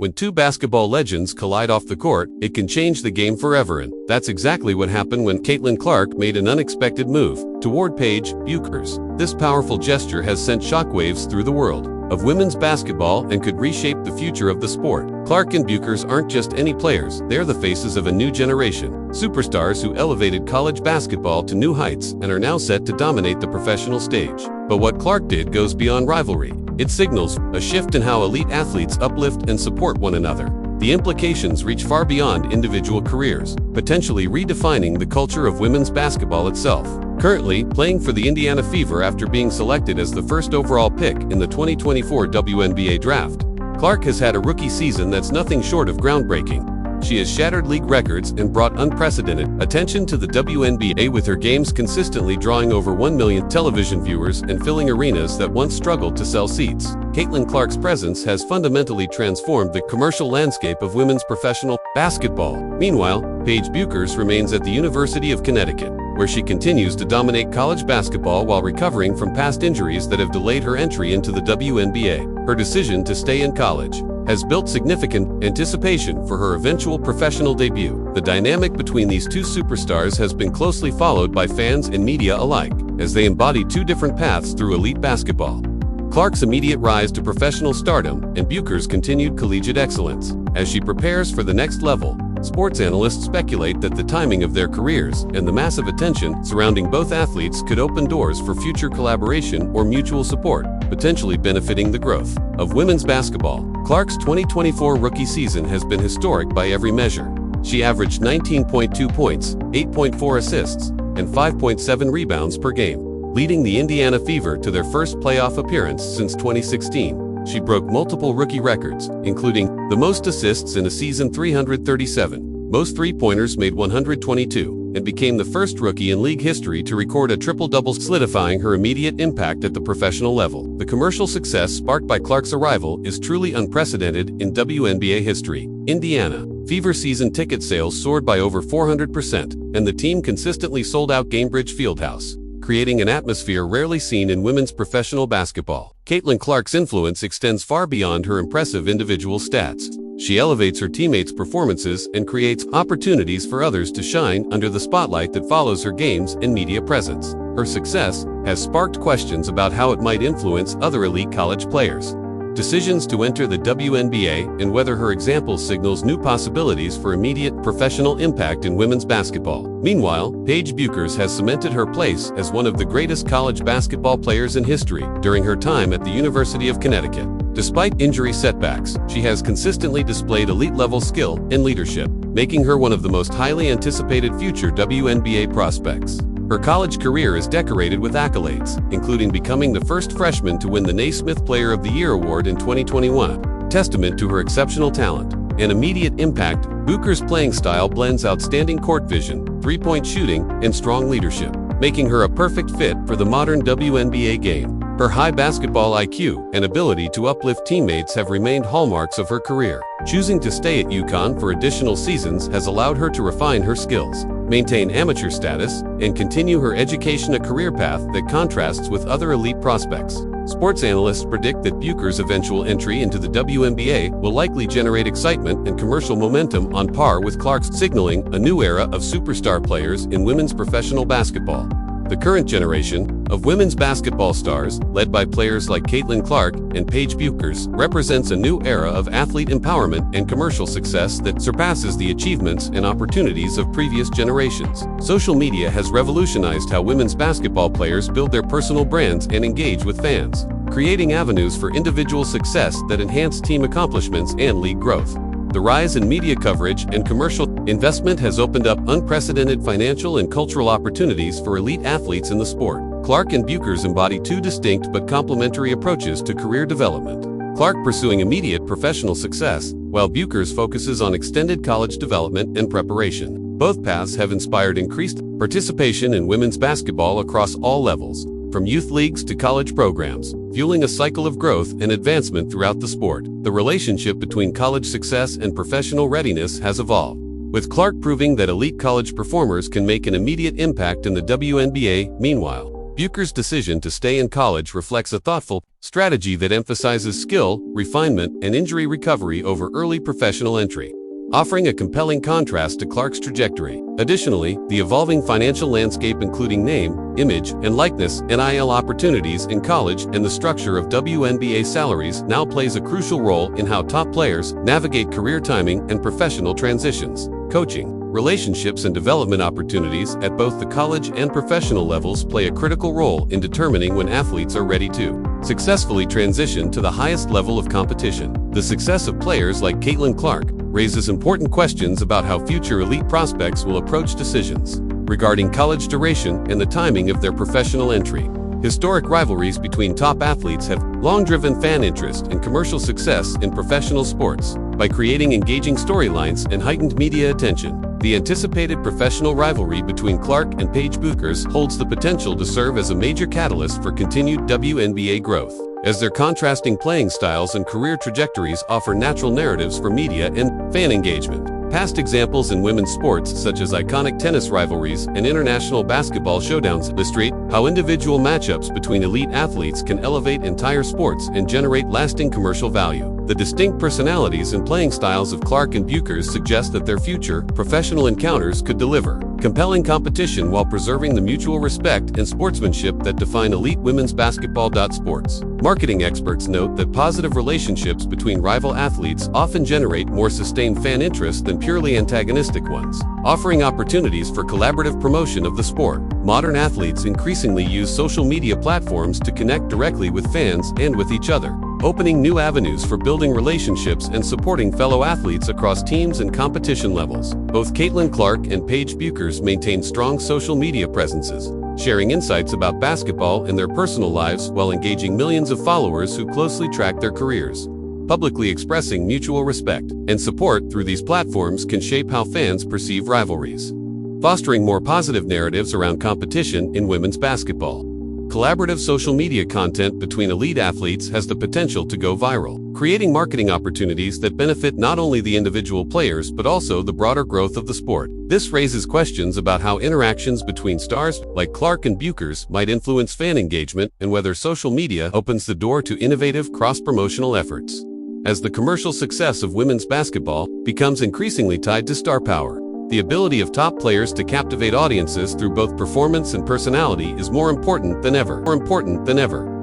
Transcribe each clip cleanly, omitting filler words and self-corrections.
When two basketball legends collide off the court, it can change the game forever, and that's exactly what happened when Caitlin Clark made an unexpected move toward Paige Bueckers. This powerful gesture has sent shockwaves through the world of women's basketball and could reshape the future of the sport. Clark and Bueckers aren't just any players, they're the faces of a new generation. Superstars who elevated college basketball to new heights and are now set to dominate the professional stage. But what Clark did goes beyond rivalry. It signals a shift in how elite athletes uplift and support one another. The implications reach far beyond individual careers, potentially redefining the culture of women's basketball itself. Currently, playing for the Indiana Fever after being selected as the first overall pick in the 2024 WNBA draft, Clark has had a rookie season that's nothing short of groundbreaking. She has shattered league records and brought unprecedented attention to the WNBA, with her games consistently drawing over 1 million television viewers and filling arenas that once struggled to sell seats. Caitlin Clark's presence has fundamentally transformed the commercial landscape of women's professional basketball. Meanwhile, Paige Bueckers remains at the University of Connecticut, where she continues to dominate college basketball while recovering from past injuries that have delayed her entry into the WNBA. Her decision to stay in college has built significant anticipation for her eventual professional debut. The dynamic between these two superstars has been closely followed by fans and media alike, as they embody two different paths through elite basketball. Clark's immediate rise to professional stardom and Bueckers' continued collegiate excellence. As she prepares for the next level, sports analysts speculate that the timing of their careers and the massive attention surrounding both athletes could open doors for future collaboration or mutual support, potentially benefiting the growth of women's basketball. Clark's 2024 rookie season has been historic by every measure. She averaged 19.2 points, 8.4 assists, and 5.7 rebounds per game, leading the Indiana Fever to their first playoff appearance since 2016. She broke multiple rookie records, including the most assists in a season 337, most three-pointers made 122, and became the first rookie in league history to record a triple-double, solidifying her immediate impact at the professional level. The commercial success sparked by Clark's arrival is truly unprecedented in WNBA history. Indiana Fever season ticket sales soared by over 400%, and the team consistently sold out Gainbridge Fieldhouse, creating an atmosphere rarely seen in women's professional basketball. Caitlin Clark's influence extends far beyond her impressive individual stats. She elevates her teammates' performances and creates opportunities for others to shine under the spotlight that follows her games and media presence. Her success has sparked questions about how it might influence other elite college players' decisions to enter the WNBA, and whether her example signals new possibilities for immediate professional impact in women's basketball. Meanwhile, Paige Bueckers has cemented her place as one of the greatest college basketball players in history during her time at the University of Connecticut. Despite injury setbacks, she has consistently displayed elite-level skill and leadership, making her one of the most highly anticipated future WNBA prospects. Her college career is decorated with accolades, including becoming the first freshman to win the Naismith Player of the Year award in 2021. Testament to her exceptional talent and immediate impact, Bueckers' playing style blends outstanding court vision, three-point shooting, and strong leadership, making her a perfect fit for the modern WNBA game. Her high basketball IQ and ability to uplift teammates have remained hallmarks of her career. Choosing to stay at UConn for additional seasons has allowed her to refine her skills, maintain amateur status, and continue her education, a career path that contrasts with other elite prospects. Sports analysts predict that Bueckers' eventual entry into the WNBA will likely generate excitement and commercial momentum on par with Clark's, signaling a new era of superstar players in women's professional basketball. The current generation of women's basketball stars, led by players like Caitlin Clark and Paige Bueckers, represents a new era of athlete empowerment and commercial success that surpasses the achievements and opportunities of previous generations. Social media has revolutionized how women's basketball players build their personal brands and engage with fans, creating avenues for individual success that enhance team accomplishments and league growth. The rise in media coverage and commercial investment has opened up unprecedented financial and cultural opportunities for elite athletes in the sport. Clark and Bueckers embody two distinct but complementary approaches to career development. Clark pursuing immediate professional success, while Bueckers focuses on extended college development and preparation. Both paths have inspired increased participation in women's basketball across all levels, from youth leagues to college programs, fueling a cycle of growth and advancement throughout the sport. The relationship between college success and professional readiness has evolved, with Clark proving that elite college performers can make an immediate impact in the WNBA. Meanwhile, Bueckers' decision to stay in college reflects a thoughtful strategy that emphasizes skill, refinement, and injury recovery over early professional entry, offering a compelling contrast to Clark's trajectory. Additionally, the evolving financial landscape, including name, image, and likeness, NIL opportunities in college, and the structure of WNBA salaries now plays a crucial role in how top players navigate career timing and professional transitions. Coaching, relationships, and development opportunities at both the college and professional levels play a critical role in determining when athletes are ready to successfully transition to the highest level of competition. The success of players like Caitlin Clark raises important questions about how future elite prospects will approach decisions regarding college duration and the timing of their professional entry. Historic rivalries between top athletes have long driven fan interest and commercial success in professional sports. By creating engaging storylines and heightened media attention, the anticipated professional rivalry between Clark and Paige Bueckers holds the potential to serve as a major catalyst for continued WNBA growth, as their contrasting playing styles and career trajectories offer natural narratives for media and fan engagement. Past examples in women's sports, such as iconic tennis rivalries and international basketball showdowns, illustrate how individual matchups between elite athletes can elevate entire sports and generate lasting commercial value. The distinct personalities and playing styles of Clark and Bueckers suggest that their future professional encounters could deliver compelling competition while preserving the mutual respect and sportsmanship that define elite women's basketball. Sports marketing experts note that positive relationships between rival athletes often generate more sustained fan interest than purely antagonistic ones, offering opportunities for collaborative promotion of the sport. Modern athletes increasingly use social media platforms to connect directly with fans and with each other, opening new avenues for building relationships and supporting fellow athletes across teams and competition levels. Both Caitlin Clark and Paige Bueckers maintain strong social media presences, sharing insights about basketball and their personal lives while engaging millions of followers who closely track their careers. Publicly expressing mutual respect and support through these platforms can shape how fans perceive rivalries, fostering more positive narratives around competition in women's basketball. Collaborative social media content between elite athletes has the potential to go viral, creating marketing opportunities that benefit not only the individual players but also the broader growth of the sport. This raises questions about how interactions between stars like Clark and Bueckers might influence fan engagement and whether social media opens the door to innovative cross-promotional efforts. As the commercial success of women's basketball becomes increasingly tied to star power, the ability of top players to captivate audiences through both performance and personality is more important than ever.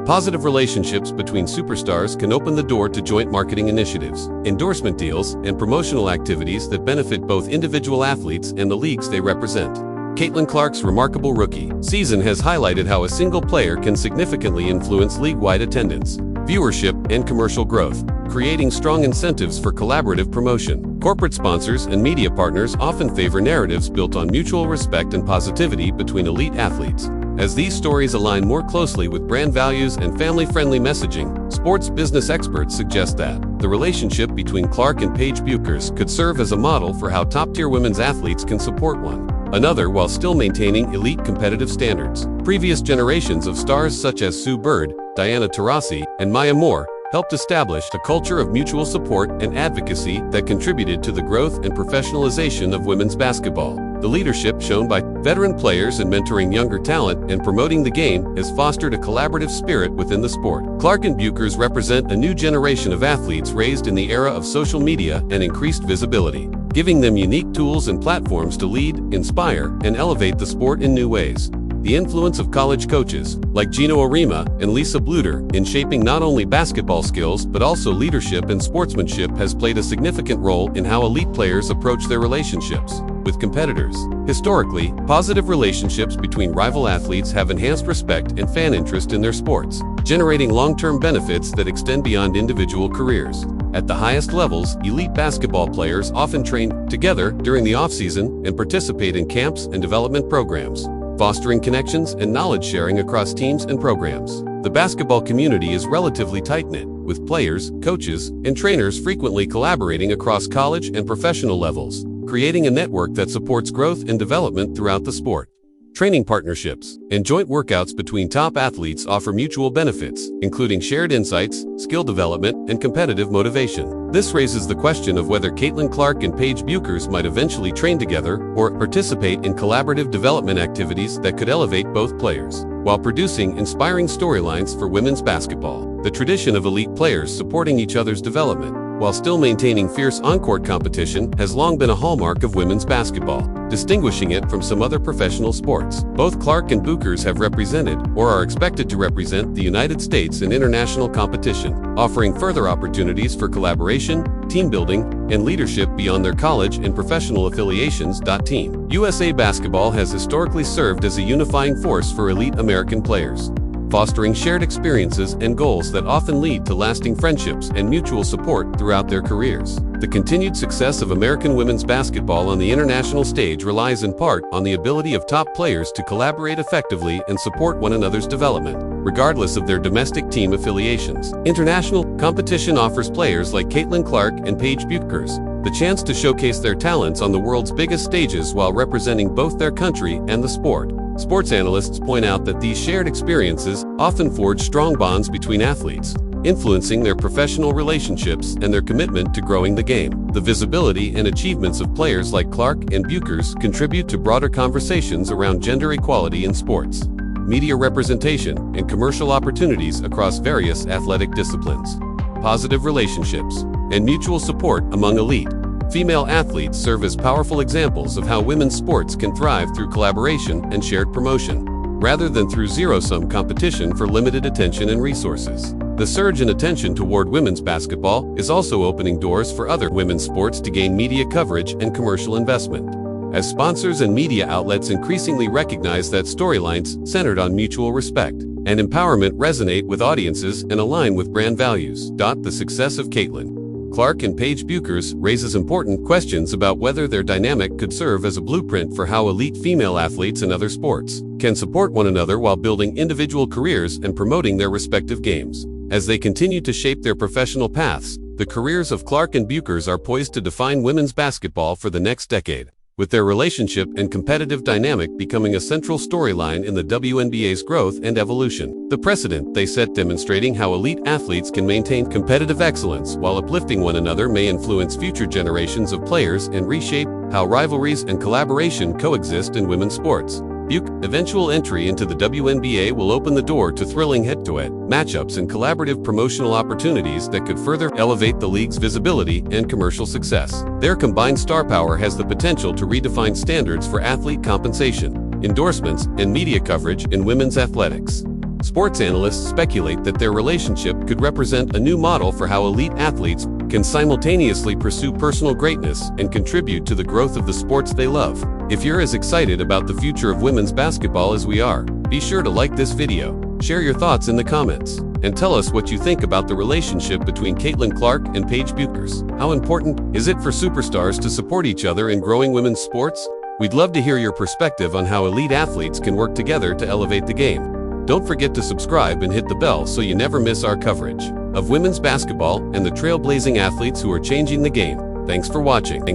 Positive relationships between superstars can open the door to joint marketing initiatives, endorsement deals, and promotional activities that benefit both individual athletes and the leagues they represent. Caitlin Clark's remarkable rookie season has highlighted how a single player can significantly influence league-wide attendance, viewership, and commercial growth, creating strong incentives for collaborative promotion. Corporate sponsors and media partners often favor narratives built on mutual respect and positivity between elite athletes. As these stories align more closely with brand values and family-friendly messaging, sports business experts suggest that the relationship between Clark and Paige Bueckers could serve as a model for how top-tier women's athletes can support one another while still maintaining elite competitive standards. Previous generations of stars such as Sue Bird, Diana Taurasi, and Maya Moore helped establish a culture of mutual support and advocacy that contributed to the growth and professionalization of women's basketball. The leadership shown by veteran players in mentoring younger talent and promoting the game has fostered a collaborative spirit within the sport. Clark and Bueckers represent a new generation of athletes raised in the era of social media and increased visibility, giving them unique tools and platforms to lead, inspire, and elevate the sport in new ways. The influence of college coaches like Gino Arima and Lisa Bluter in shaping not only basketball skills but also leadership and sportsmanship has played a significant role in how elite players approach their relationships with competitors. Historically, positive relationships between rival athletes have enhanced respect and fan interest in their sports, generating long-term benefits that extend beyond individual careers. At the highest levels, elite basketball players often train together during the off-season and participate in camps and development programs, fostering connections and knowledge sharing across teams and programs. The basketball community is relatively tight-knit, with players, coaches, and trainers frequently collaborating across college and professional levels, creating a network that supports growth and development throughout the sport. Training partnerships and joint workouts between top athletes offer mutual benefits, including shared insights, skill development, and competitive motivation. This raises the question of whether Caitlin Clark and Paige Bueckers might eventually train together or participate in collaborative development activities that could elevate both players. while producing inspiring storylines for women's basketball. The tradition of elite players supporting each other's development, while still maintaining fierce on-court competition, has long been a hallmark of women's basketball, distinguishing it from some other professional sports. Both Clark and Bueckers have represented, or are expected to represent, the United States in international competition, offering further opportunities for collaboration, team building, and leadership beyond their college and professional affiliations. Team USA Basketball has historically served as a unifying force for elite American players, fostering shared experiences and goals that often lead to lasting friendships and mutual support throughout their careers. The continued success of American women's basketball on the international stage relies in part on the ability of top players to collaborate effectively and support one another's development, regardless of their domestic team affiliations. International competition offers players like Caitlin Clark and Paige Bueckers the chance to showcase their talents on the world's biggest stages while representing both their country and the sport. Sports analysts point out that these shared experiences often forge strong bonds between athletes, influencing their professional relationships and their commitment to growing the game. The visibility and achievements of players like Clark and Bueckers contribute to broader conversations around gender equality in sports, media representation, and commercial opportunities across various athletic disciplines. Positive relationships and mutual support among elite female athletes serve as powerful examples of how women's sports can thrive through collaboration and shared promotion, rather than through zero-sum competition for limited attention and resources. The surge in attention toward women's basketball is also opening doors for other women's sports to gain media coverage and commercial investment, as sponsors and media outlets increasingly recognize that storylines centered on mutual respect and empowerment resonate with audiences and align with brand values. The success of Caitlin Clark and Paige Bueckers raises important questions about whether their dynamic could serve as a blueprint for how elite female athletes in other sports can support one another while building individual careers and promoting their respective games. As they continue to shape their professional paths, the careers of Clark and Bueckers are poised to define women's basketball for the next decade, with their relationship and competitive dynamic becoming a central storyline in the WNBA's growth and evolution. The precedent they set demonstrating how elite athletes can maintain competitive excellence while uplifting one another may influence future generations of players and reshape how rivalries and collaboration coexist in women's sports. Bueckers' eventual entry into the WNBA will open the door to thrilling head-to-head matchups and collaborative promotional opportunities that could further elevate the league's visibility and commercial success. Their combined star power has the potential to redefine standards for athlete compensation, endorsements, and media coverage in women's athletics. Sports analysts speculate that their relationship could represent a new model for how elite athletes can simultaneously pursue personal greatness and contribute to the growth of the sports they love. If you're as excited about the future of women's basketball as we are, be sure to like this video, share your thoughts in the comments, and tell us what you think about the relationship between Caitlin Clark and Paige Bueckers. How important is it for superstars to support each other in growing women's sports? We'd love to hear your perspective on how elite athletes can work together to elevate the game. Don't forget to subscribe and hit the bell so you never miss our coverage of women's basketball and the trailblazing athletes who are changing the game. Thanks for watching.